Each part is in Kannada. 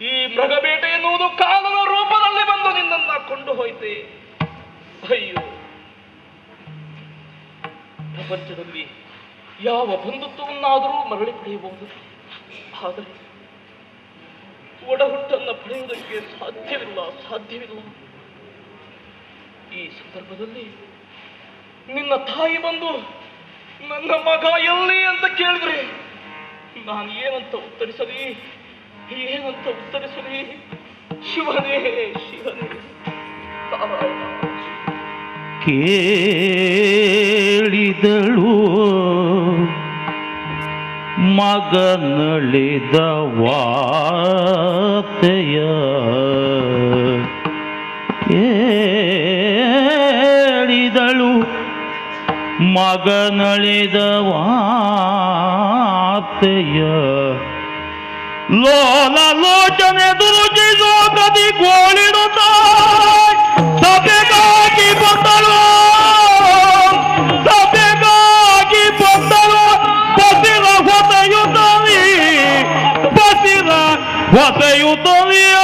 ಈ ಮೃಗಬೇಟೆ ಎನ್ನುವುದು ಕಾಲದ ರೂಪದಲ್ಲಿ ಬಂದು ನಿನ್ನನ್ನ ಕೊಂಡು ಹೋಯ್ತೆ. ಅಯ್ಯೋ, ಪ್ರಪಂಚದಲ್ಲಿ ಯಾವ ಬಂಧುತ್ವವನ್ನಾದರೂ ಮರಳಿ ಪಡೆಯಬಹುದು, ಆದರೆ ಒಡಹುಟ್ಟನ್ನು ಪಡೆಯುವುದಕ್ಕೆ ಸಾಧ್ಯವಿಲ್ಲ. ಈ ಸಂದರ್ಭದಲ್ಲಿ ನಿನ್ನ ತಾಯಿ ಬಂದು ನನ್ನ ಮಗ ಎಲ್ಲಿ ಅಂತ ಕೇಳಿದ್ರೆ ನಾನು ಏನಂತ ಉತ್ತರಿಸಲಿ? ಶಿವನೇ ಕೇಳಿದಳು ಮಗನಳಿದ ವಾರ್ತೆಯ, ಕೇಳಿದಳು ಮಗನಳಿದ ವಾರ್ತೆಯ. ಲೋಲಲೋಚನೆ ದುರುಚಿಸೋಗದಿ ಗೋಳಿಡುತ್ತ ಸಭೆಗಾಗಿ ಬಂದಳು, ಹೊಸೆಯುತ್ತಲಿಯ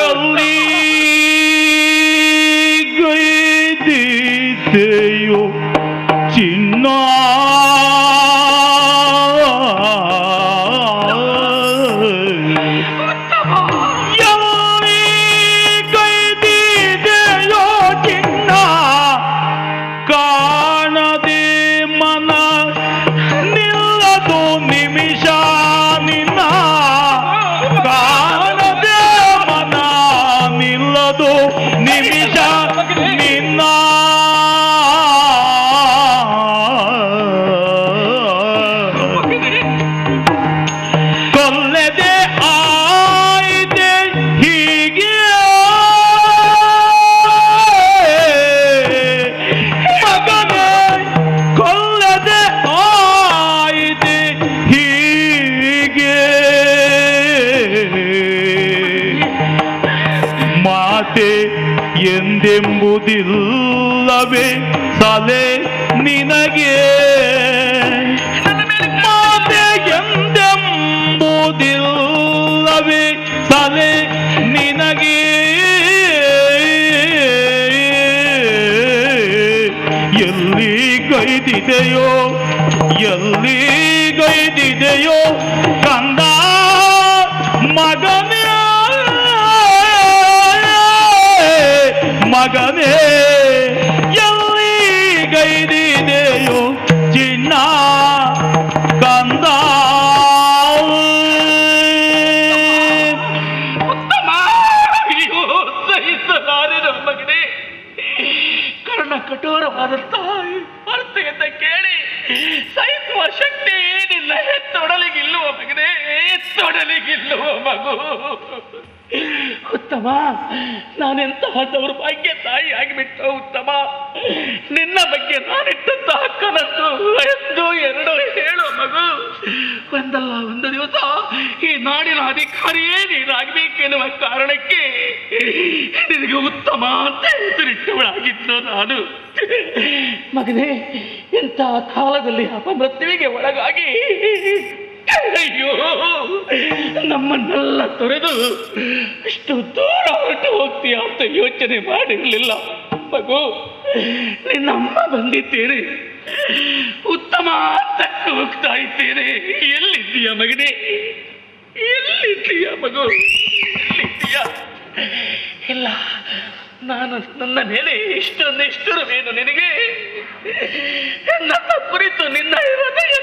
ಎಲ್ಲಿ ಗೈದಿದೆಯೋ ಚಿನ್ನ ಎಂದೆಂಬುದಿಲ್ಲವೇ ಸಲೆ ನಿನಗೆ, ಮಾತೆ ಎಂದೆಂಬುದಿಲ್ಲವೇ ಸಲೆ ನಿನಗೆ. ಎಲ್ಲಿ ಗೈದಿದೆಯೋ ಕಂದ ಮಗನೇ ಎಲ್ಲಿ ಗೈದಿದೆಯೋ ಚಿನ್ನ ಕಂದ. ಸಹಿಸಲಾರಿನ ಮಗನೇ, ಕರ್ಣ ಕಠೋರವಾದಂತಹ ವಾರ್ತೆಯನ್ನ ಕೇಳಿ ಸಹಿಸುವ ಶಕ್ತಿ ನಿನ್ನ ತೊಡಲಿಗಿಲ್ಲುವ ಮಗನೇ, ತೊಡಲಿಗಿಲ್ಲುವ ಮಗು. ಉತ್ತಮ, ನಾನೆಂತಹ ದೌರ್ಭಾಗ್ಯ ತಾಯಿ ಆಗಿಬಿಟ್ಟ ಉತ್ತಮ. ನಿನ್ನ ಬಗ್ಗೆ ನಾನಿಟ್ಟಂತಹ ಕನಸು ಎಂದು ಎರಡು ಹೇಳು ಮಗು. ಒಂದಲ್ಲ ಒಂದು ದಿವಸ ಈ ನಾಡಿನ ಅಧಿಕಾರಿಯೇ ನೀನಾಗಬೇಕೆನ್ನುವ ಕಾರಣಕ್ಕೆ ನಿನಗೆ ಉತ್ತಮ ಅಂತ ಹೆಸರಿಟ್ಟವಳಾಗಿದ್ದು ನಾನು. ಮಗನೇ, ಇಂತಹ ಕಾಲದಲ್ಲಿ ಅಪಮೃತ್ಯುವಿಗೆ ಒಳಗಾಗಿ ಅಯ್ಯೋ ನಮ್ಮನ್ನೆಲ್ಲ ತೊರೆದು ಅಷ್ಟು ದೂರ ಹೊರಟು ಹೋಗ್ತೀಯ ಅಂತ ಯೋಚನೆ ಮಾಡಿರಲಿಲ್ಲ ಮಗು. ನಿನ್ನಮ್ಮ ಬಂದಿದ್ದೇನೆ, ಉತ್ತಮ ಅಂತ ಹೋಗ್ತಾ ಇದ್ದೇನೆ. ಎಲ್ಲಿದ್ದೀಯ ಮಗನೇ? ಎಲ್ಲಿದ್ದೀಯ ಮಗು? ಎಲ್ಲಿದ್ದೀಯ? ಇಲ್ಲ, ನಾನು ನನ್ನ ಮೇಲೆ ಇಷ್ಟೊಂದಿಷ್ಟರವೇನು ನಿನಗೆ? ನನ್ನ ಕುರಿತು ನಿನ್ನ ಹೃದಯ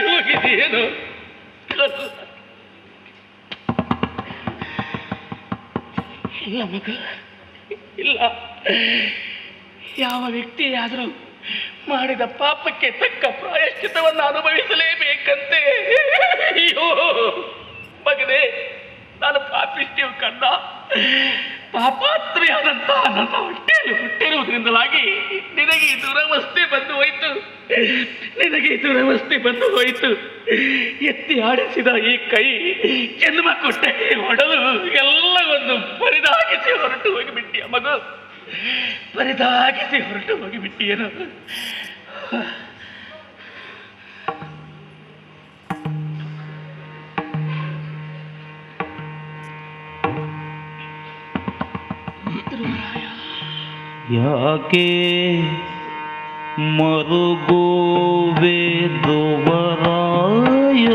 ಹೋಗಿದೆಯೇನು? ಇಲ್ಲ ಮಗ, ಇಲ್ಲ. ಯಾವ ವ್ಯಕ್ತಿಯಾದರೂ ಮಾಡಿದ ಪಾಪಕ್ಕೆ ತಕ್ಕ ಪ್ರಾಯಶ್ಚಿತವನ್ನು ಅನುಭವಿಸಲೇಬೇಕಂತೆ. ಅಯ್ಯೋ ಮಗನೇ, ನಾನು ಪಾಪಿಷ್ಟಿಯು ಕಂಡ. ಪಾಪಾತ್ರಿಯಾದಂತಹ ನನ್ನ ಹೊಟ್ಟೆಯಲ್ಲಿ ಹುಟ್ಟಿರುವುದರಿಂದಲಾಗಿ ನಿನಗೆ ಈ ದುರವಸ್ಥೆ ಬಂದು ಹೋಯಿತು. ಎತ್ತಿ ಆಡಿಸಿದ ಈ ಕೈ, ಜನ್ಮ ಕೊಟ್ಟ ಹೊಡಲು ಎಲ್ಲವನ್ನು ಪರಿದಾಗಿಸಿ ಹೊರಟು ಹೋಗಿಬಿಟ್ಟಿಯೇನು? ಯಾಕೆ ಮರುಗುವೆ ಧ್ರುವರಾಯ?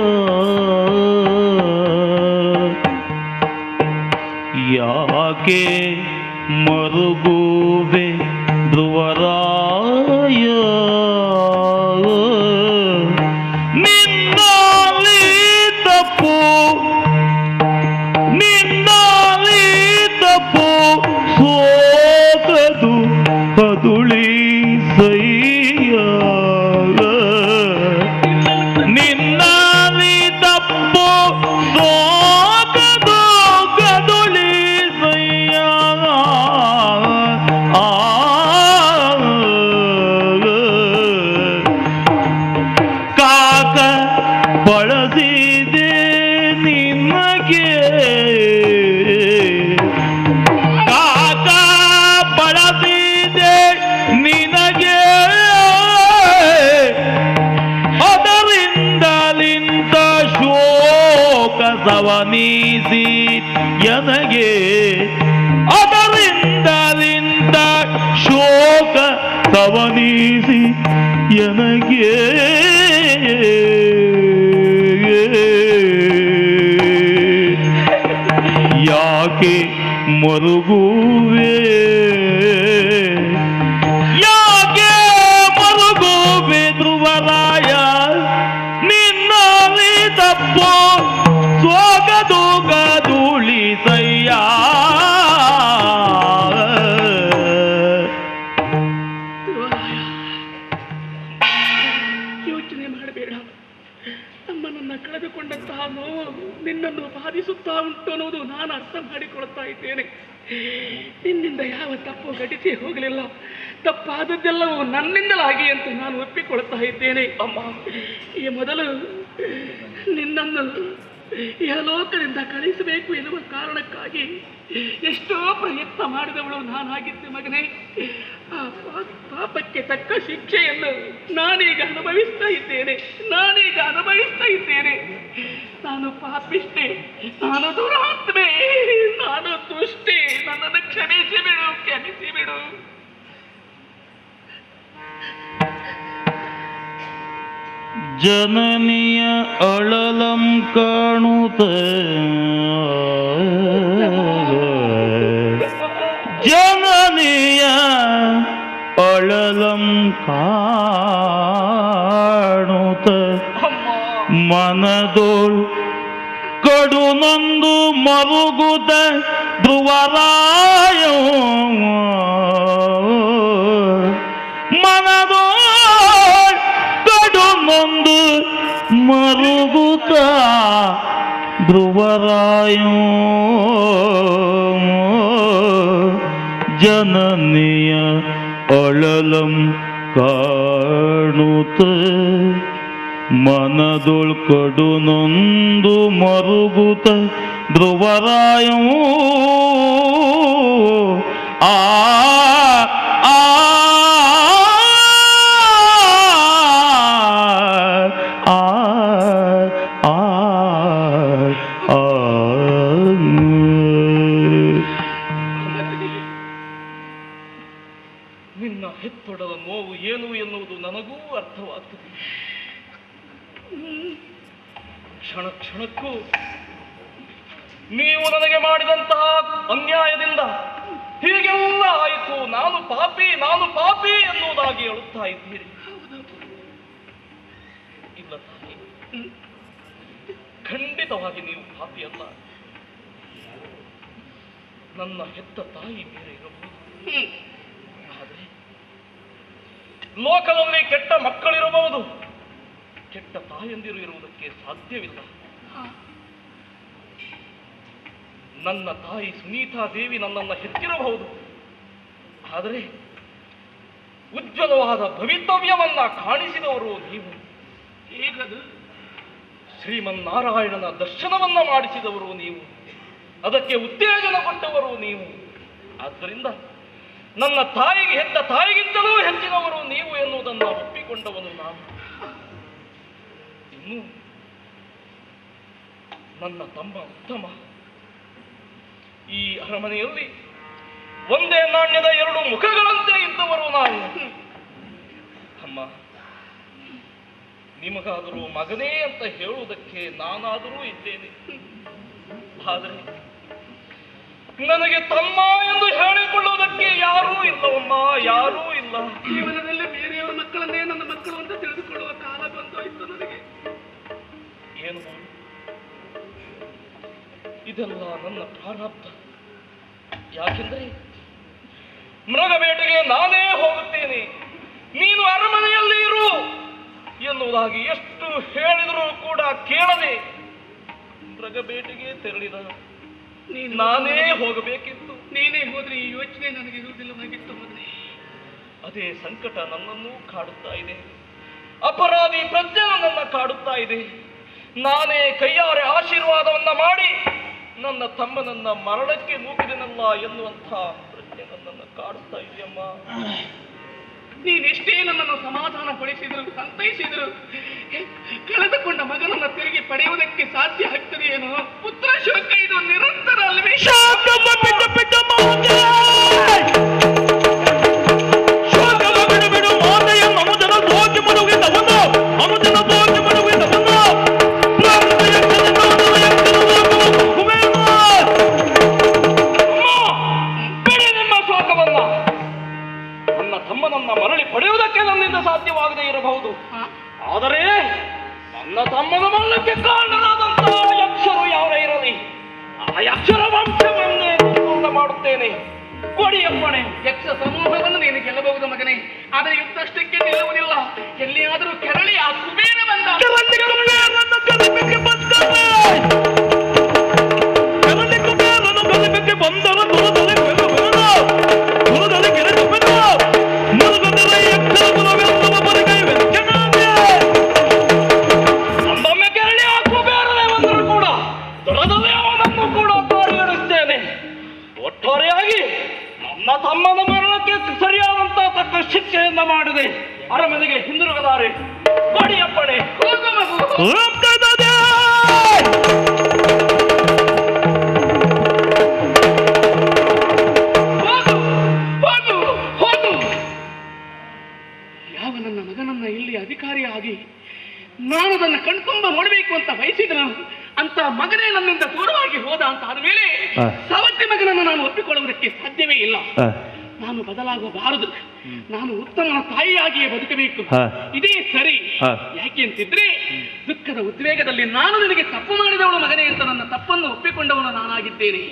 ಯಾಕೆ ಮರುಗುವೆ ಧ್ರುವರಾಯ? ನಿನ್ನಲ್ಲಿ ತಪ್ಪು, ನಿನ್ನಲ್ಲಿ ತಪ್ಪು ಸೋಗದು ಕದುಳಿ ಸಯ್ಯ. ನಿನ್ನಲ್ಲಿ ತಪ್ಪು ಸೋಗದು ಕದುಳಿ ಸಯ್ಯ. ಕಾಕ ಬಳಸಿದೆ ನಿಮಗೆ, ಕಾಕ ಬಳಸಿದೆ ನಿನಗೆ. ಅದರಿಂದಲಿಂದ ಶೋಕ ಸವನೀಸಿ ಎನಗೆ, ಅದರಿಂದಲಿಂದ ಶೋಕ ಸವನೀಸಿ ಎನಗೆ. ಯಾಕೆ ಮರುಗುವೆ, ಯಾಕೆ ಮರುಗುವೆ ಧ್ರುವರಾಯ? ನಿನ್ನಲ್ಲಿ ತಪ್ಪು ಸೋಗದು ಗದುಳಿ ಸಯ್ಯ. ಯೋಚನೆ ಮಾಡಬೇಡ. ನಮ್ಮನನ್ನ ಕಳೆದುಕೊಂಡಂತಹ ನೋವು ನಿನ್ನನ್ನು ಬಾಧಿಸುತ್ತಾ ಉಂಟು ಅನ್ನೋದು ನಾನು ಅರ್ಥ ಮಾಡಿಕೊಳ್ತಾ ಇದ್ದೇನೆ. ನಿನ್ನಿಂದ ಯಾವ ತಪ್ಪು ಘಟಿಸಿ ಹೋಗಲಿಲ್ಲ. ತಪ್ಪಾದದ್ದೆಲ್ಲವೂ ನನ್ನಿಂದಲಾಗಿ ಅಂತ ನಾನು ಒಪ್ಪಿಕೊಳ್ತಾ ಇದ್ದೇನೆ. ಅಮ್ಮ, ಈ ಮೊದಲು ನಿನ್ನನ್ನು ಇಹಲೋಕದಿಂದ ಕಳಿಸಬೇಕು ಎನ್ನುವ ಕಾರಣಕ್ಕಾಗಿ ಎಷ್ಟೋ ಪ್ರಯತ್ನ ಮಾಡಿದವಳು ನಾನಾಗಿದ್ದೆ ಮಗನೇ. ಆ ಪಾಪಕ್ಕೆ ತಕ್ಕ ಶಿಕ್ಷೆಯನ್ನು ನಾನೀಗ ಅನುಭವಿಸ್ತಾ ಇದ್ದೇನೆ, ನಾನೀಗ ಅನುಭವಿಸ್ತಾ ಇದ್ದೇನೆ. ನಾನು ಪಾಪಿಷ್ಟೆ, ನಾನು ದುರಾತ್ಮೆ, ನಾನು ದುಷ್ಟೆ. ನನ್ನನ್ನು ಕ್ಷಮಿಸಿ ಬಿಡು, ಕ್ಷಮಿಸಿ ಬಿಡು. ಜನನಿಯ ಅಳಲಂ ಕಾಣುತ್ತ, ಜನನಿಯ ಅಳಲಂ ಕಾಣುತ್ತ, ಮನದೋಳ್ ಕಡುನೊಂದು ಮರುಗುದ ಧ್ರುವರಾಯ. ಮನದೋಳ್ ಕಡುನೊಂದು ಮರುಗುತ್ತ ಧ್ರುವರಾಯ. ಜನನಿಯ ಅಳಲಂ ಕಾಣುತ್ತ, ಮನದೊಳ್ ಕಡುನೊಂದು ಮರುಗುತ್ತ ಧ್ರುವರಾಯ. ಆ ಆ ನಿನ್ನ ಹೆತ್ತೊಡದ ನೋವು ಏನು ಎನ್ನುವುದು ನನಗೂ ಅರ್ಥವಾಗ್ತದೆ. ಕ್ಷಣ ಕ್ಷಣಕ್ಕೂ ನೀವು ನನಗೆ ಮಾಡಿದಂತಹ ಅನ್ಯಾಯದಿಂದ ಹೀಗೆಲ್ಲ ಆಯಿತು, ನಾನು ಪಾಪಿ, ನಾನು ಪಾಪಿ ಎನ್ನುವುದಾಗಿ ಹೇಳುತ್ತಾ ಇದ್ದೀರಿ. ಇಲ್ಲ ತಾಯಿ, ಖಂಡಿತವಾಗಿ ನೀವು ಪಾಪಿ ಅಲ್ಲ. ನನ್ನ ಹೆತ್ತ ತಾಯಿ ಬೇರೆ ಇರಬಹುದು, ಆದರೆ ಲೋಕದಲ್ಲಿ ಕೆಟ್ಟ ಮಕ್ಕಳಿರಬಹುದು, ಕೆಟ್ಟ ತಾಯಂದಿರು ಇರುವುದಕ್ಕೆ ಸಾಧ್ಯವಿಲ್ಲ. ನನ್ನ ತಾಯಿ ಸುನೀತಾ ದೇವಿ ನನ್ನನ್ನು ಹೆತ್ತಿರಬಹುದು, ಆದರೆ ಉಜ್ವಲವಾದ ಭವಿತವ್ಯವನ್ನ ಕಾಣಿಸಿದವರು ನೀವು. ಹೇಗದು? ಶ್ರೀಮನ್ನಾರಾಯಣನ ದರ್ಶನವನ್ನ ಮಾಡಿಸಿದವರು ನೀವು, ಅದಕ್ಕೆ ಉತ್ತೇಜನ ಕೊಟ್ಟವರು ನೀವು. ಆದ್ದರಿಂದ ನನ್ನ ತಾಯಿಗೆ ಹೆತ್ತ ತಾಯಿಗಿಂತಲೂ ಹೆಚ್ಚಿನವರು ನೀವು ಎನ್ನುವುದನ್ನು ಒಪ್ಪಿಕೊಂಡವನು ನಾನು. ಇನ್ನು ನನ್ನ ತಮ್ಮ ಉತ್ತಮ ಈ ಅರಮನೆಯಲ್ಲಿ ಒಂದೇ ನಾಣ್ಯದ ಎರಡು ಮುಖಗಳಂತೆ ಇದ್ದವರು ನಾವು. ಅಮ್ಮ, ನಿಮಗಾದರೂ ಮಗನೇ ಅಂತ ಹೇಳುವುದಕ್ಕೆ ನಾನಾದರೂ ಇದ್ದೇನೆ. ಆದರೆ ನನಗೆ ತಮ್ಮ ಎಂದು ಹೇಳಿಕೊಳ್ಳುವುದಕ್ಕೆ ಯಾರೂ ಇಲ್ಲವಮ್ಮ, ಯಾರೂ ಇಲ್ಲ. ಜೀವನದಲ್ಲಿ ಬೇರೆಯವರ ಮಕ್ಕಳನ್ನೇ ನನ್ನ ಮಕ್ಕಳು ಅಂತ ತಿಳಿದುಕೊಳ್ಳುವ ಕಾಲ ಬಂದೋಯ್ತು ನನಗೆ. ಏನು ಇದೆಲ್ಲ ನನ್ನ ಪ್ರಾರಬ್ಧ. ಯಾಕೆಂದ್ರೆ ಮೃಗಬೇಟೆಗೆ ನಾನೇ ಹೋಗುತ್ತೇನೆ, ನೀನು ಅರಮನೆಯಲ್ಲಿ ಇರು ಎನ್ನುವುದಾಗಿ ಎಷ್ಟು ಹೇಳಿದರೂ ಕೂಡ ಕೇಳದೆ ಮೃಗಬೇಟೆಗೆ ತೆರಳಿದ ನಾನೇ ಹೋಗಬೇಕಿತ್ತು. ನೀನೇ ಹೋದ್ರೆ ಈ ಯೋಚನೆ ನನಗೆ ಇರುವುದಿಲ್ಲವಾಗಿತ್ತು ಮಗನೇ. ಅದೇ ಸಂಕಟ ನನ್ನನ್ನು ಕಾಡುತ್ತಾ ಇದೆ. ಅಪರಾಧಿ ಪ್ರಜ್ಞೆ ನನ್ನನ್ನು ಕಾಡುತ್ತಾ ಇದೆ. ನಾನೇ ಕೈಯಾರೆ ಆಶೀರ್ವಾದವನ್ನ ಮಾಡಿ ನನ್ನ ತಮ್ಮನನ್ನ ಮರಣಕ್ಕೆ ನೂಕಿದೆನಲ್ಲ ಎನ್ನುವಂಥ ಪ್ರಜ್ಞೆ ನನ್ನನ್ನು ಕಾಡುತ್ತಾ ಇದೆಯಮ್ಮ. ನೀನೆಷ್ಟೇ ನನ್ನನ್ನು ಸಮಾಧಾನಗೊಳಿಸಿದರು, ಸಂತೈಸಿದರು, ಕಳೆದುಕೊಂಡ ಮಗನನ್ನ ತಿರುಗಿ ಪಡೆಯುವುದಕ್ಕೆ ಸಾಧ್ಯ ಆಗ್ತದೆಯೇನೋ? ಪುತ್ರ ಶೋಕ ಇದು ನಿರಂತರ ಅಲ್ವೇ? ತಮ್ಮನನ್ನ ಮರಳಿ ಪಡೆಯುವುದಕ್ಕೆ ನನ್ನಿಂದ ಸಾಧ್ಯವಾಗದೇ ಇರಬಹುದು. ಆದರೆ ನನ್ನ ತಮ್ಮನ ಮರಣಕ್ಕೆ ಕಾರಣರಾದಂತಹ ಯಕ್ಷರು ಯಾರೇ ಇರಲಿ, ಆ ಯಕ್ಷರ ವಂಶವನ್ನೇ ಪೂರ್ಣ ಮಾಡುತ್ತೇನೆ. ಕೊಡಿಯಪ್ಪಣೆ. ಯಕ್ಷ ಸಮೂಹವನ್ನು ನೀನು ಗೆಲ್ಲಬಹುದು ಮಗನೇ, ಆದರೆ ಯುದ್ಧಷ್ಟಕ್ಕೆ ನಿಲ್ಲುವುದಿಲ್ಲ. ಎಲ್ಲಿಯಾದರೂ ಕೆರಳಿ ಆ ಕುಬೇರ ಬಂದ ತಮ್ಮನ ಮರಣಕ್ಕೆ ಸರಿಯಾದಂತಹ ತಕ್ಕ ಶಿಕ್ಷೆಯನ್ನ ಮಾಡಿದೆ. ಅರಮನೆಗೆ ಹಿಂದಿರುಗದಾರೆ. ಕೊಡಿಯಪ್ಪಣೆ. ಯಾವ ನನ್ನ ಮಗನನ್ನ ಇಲ್ಲಿ ಅಧಿಕಾರಿಯಾಗಿ ನಾನು ಅದನ್ನ ಕಣ್ತುಂಬ ನೋಡಬೇಕು ಅಂತ ಬಯಸಿದ್ರು ಅಂತ ಮಗನೇ ನನ್ನಿಂದ ದೂರವಾಗಿ ಹೋದ ಅಂತ ಆದ್ಮೇಲೆ ಸವತಿ ಮಗನನ್ನು ನಾನು ಒಪ್ಪಿಕೊಳ್ಳುವುದಕ್ಕೆ ಸಾಧ್ಯವೇ ಇಲ್ಲ. ನಾನು ಬದಲಾಗಬಾರದು. ನಾನು ಉತ್ತಮ ತಾಯಿಯಾಗಿಯೇ ಬದುಕಬೇಕು. ಇದೇ ಸರಿ. ಯಾಕೆ ಅಂತಿದ್ರೆ ದುಃಖದ ಉದ್ವೇಗದಲ್ಲಿ ನಾನು ನಿನಗೆ ತಪ್ಪು ಮಾಡಿದವಳು ಮಗನೇ ಅಂತ ನನ್ನ ತಪ್ಪನ್ನು ಒಪ್ಪಿಕೊಂಡವನು ನಾನಾಗಿದ್ದೇನೆ.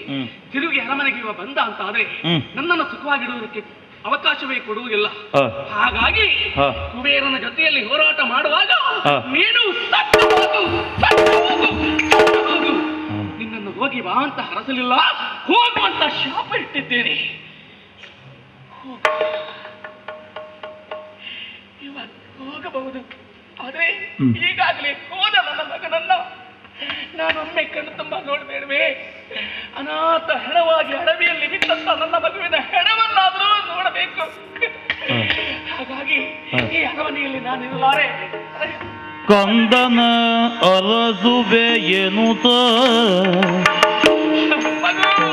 ತಿರುಗಿ ಅರಮನೆಗೆ ಇವ ಬಂದ ಅಂತ ಆದ್ರೆ ನನ್ನನ್ನು ಸುಖವಾಗಿಡುವುದಕ್ಕೆ ಅವಕಾಶವೇ ಕೊಡುವುದಿಲ್ಲ. ಹಾಗಾಗಿ ಕುಬೇರನ ಜೊತೆಯಲ್ಲಿ ಹೋರಾಟ ಮಾಡುವಾಗ ನೀನು ಸತ್ತು ಹೋಗು, ನಿನ್ನನ್ನು ಹೋಗಿ ಬಾ ಅಂತ ಹರಸಲಿಲ್ಲ, ಹೋಗುವಂತ ಶಾಪ ಇಟ್ಟಿದ್ದೇನೆ. ಹೋಗಬಹುದು, ಆದ್ರೆ ಈಗಾಗಲೇ ಹೋದ ನನ್ನ ಮಗನನ್ನ ನಾನೊಮ್ಮೆ ಕಣ್ಣು ತುಂಬ ನೋಡಬೇಡವೇ? ಅನಾಥ ಹೆಣವಾಗಿ ಅಡವಿಯಲ್ಲಿ ಬಿಟ್ಟಂತ ನನ್ನ ಮಗುವಿನ ಹೆಣವನ್ನಾದರೂ ನೋಡಬೇಕು. ಹಾಗಾಗಿ ಈ ಅರಮನೆಯಲ್ಲಿ ನಾನಿರಲಾರೆ. ಕಂದನ ಅರಸುವೆ ಎನ್ನುತ್ತ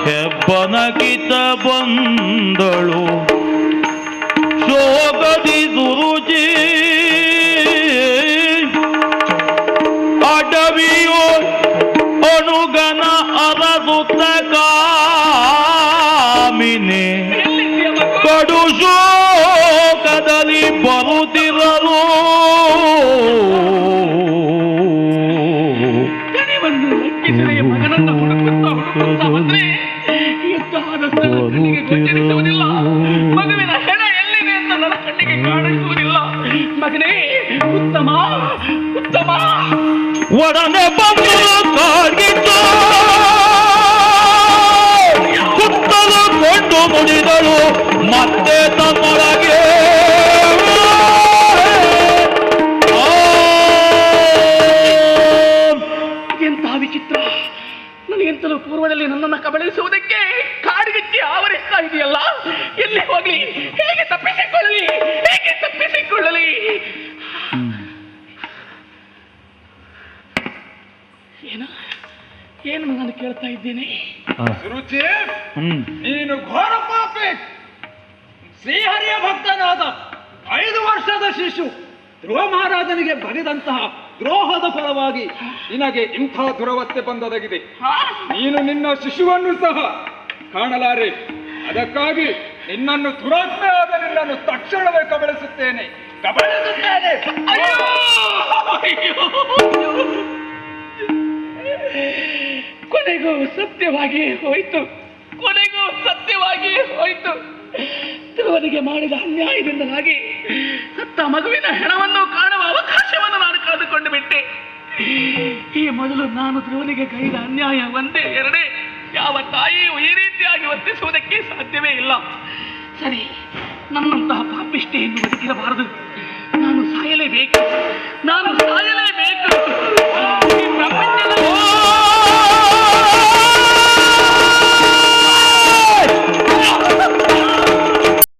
ಹೆಬ್ಬನ ಕಿತ ಬಂದಳು ಶೋಕದಿ ಸುರುಚಿ ಅಡವಿಯೋ ಅನುಗನ ಅರಸುತ್ತ ಕಾಮಿನಿ ಕಡು ಶೋಕದಲ್ಲಿ ಬರುತ್ತಿರಲು ಮಗನನ್ನು ಹುಡುಕುತ್ತಾ ಬಂದ್ರೆ ಯುದ್ಧವಾದ ಕಣ್ಣಿಗೆ ಗೋಚರಿಸುವುದಿಲ್ಲ. ಮಗುವಿನ ಹೆಣ ಎಲ್ಲಿದೆ ಅಂತ ನನ್ನ ಕಣ್ಣಿಗೆ ಕಾಣಿಸುವುದಿಲ್ಲ. ಮಗನೇ ಉತ್ತಮ, ಉತ್ತಮ ಒಡನೆ ಬಂದು ಕಾಡ್ಗಿತ್ತು ಸುತ್ತಲೂ ಕೊಂಡು ಮುಡಿದಳು ಮತ್ತೆ ತಮ್ಮೊಳಗೆ ಎಂತಹ ವಿಚಿತ್ರ. ನನಗೆಂತಲೂ ಪೂರ್ವದಲ್ಲಿ ನನ್ನನ್ನು ಕಬಳಿಸುವುದಕ್ಕೆ ಕಾಡಿಗೆ ಬೆಚ್ಚಿ ಆವರಿಸ್ತಾ ಇದೆಯಲ್ಲ, ಎಲ್ಲಿ ಹೋಗ್ಲಿ? ಹೇಗೆ ತಪ್ಪಿಸಿಕೊಳ್ಳಲಿ? ಹೇಗೆ ತಪ್ಪಿಸಿಕೊಳ್ಳಲಿ? ಏನು ಏನು ನಾನು ಕೇಳ್ತಾ ಇದ್ದೇನೆ? ರುಚಿ, ನೀನು ಘೋರ ಪಾಪಿ, ಶ್ರೀಹರಿಯ ಭಕ್ತನಾದ 5 ವರ್ಷದ ಶಿಶು ಧ್ರುವ ಮಹಾರಾಜನಿಗೆ ಬರೆದಂತಹ ದ್ರೋಹದ ಫಲವಾಗಿ ನಿನಗೆ ಇಂಥ ದುರವಸ್ಥೆ ಬಂದೊದಗಿದೆ. ನೀನು ನಿನ್ನ ಶಿಶುವನ್ನು ಸಹ ಕಾಣಲಾರೆ. ಅದಕ್ಕಾಗಿ ನಿನ್ನನ್ನು ದುರಾತ್ಮೆಯಾದ ನಿನ್ನನ್ನು ತಕ್ಷಣವೇ ಕಬಳಿಸುತ್ತೇನೆ. ಅಯ್ಯೋ! ಕೊನೆಗೂ ಸತ್ಯವಾಗಿ ಹೋಯಿತು, ಕೊನೆಗೂ ಸತ್ಯವಾಗಿ ಹೋಯಿತು. ಧ್ರುವನಿಗೆ ಮಾಡಿದ ಅನ್ಯಾಯದಿಂದಾಗಿ ಸತ್ತ ಮಗುವಿನ ಹೆಣವನ್ನು ಕಾಣುವ ಅವಕಾಶವನ್ನು ನಾನು ಕಳೆದುಕೊಂಡು ಬಿಟ್ಟೆ. ಈ ಮೊದಲು ನಾನು ಧ್ರುವನಿಗೆ ಕೈದ ಅನ್ಯಾಯ ಒಂದೇ ಎರಡೇ, ಯಾವ ತಾಯಿಯು ಈ ರೀತಿಯಾಗಿ ವರ್ತಿಸುವುದಕ್ಕೆ ಸಾಧ್ಯವೇ ಇಲ್ಲ. ಸರಿ, ನನ್ನಂತಹ ಪಾಪಿಷ್ಠೆಯನ್ನು ಬದುಕಿರಬಾರದು. ನಾನು ಸಾಯಲೇಬೇಕು, ನಾನು ಸಾಯ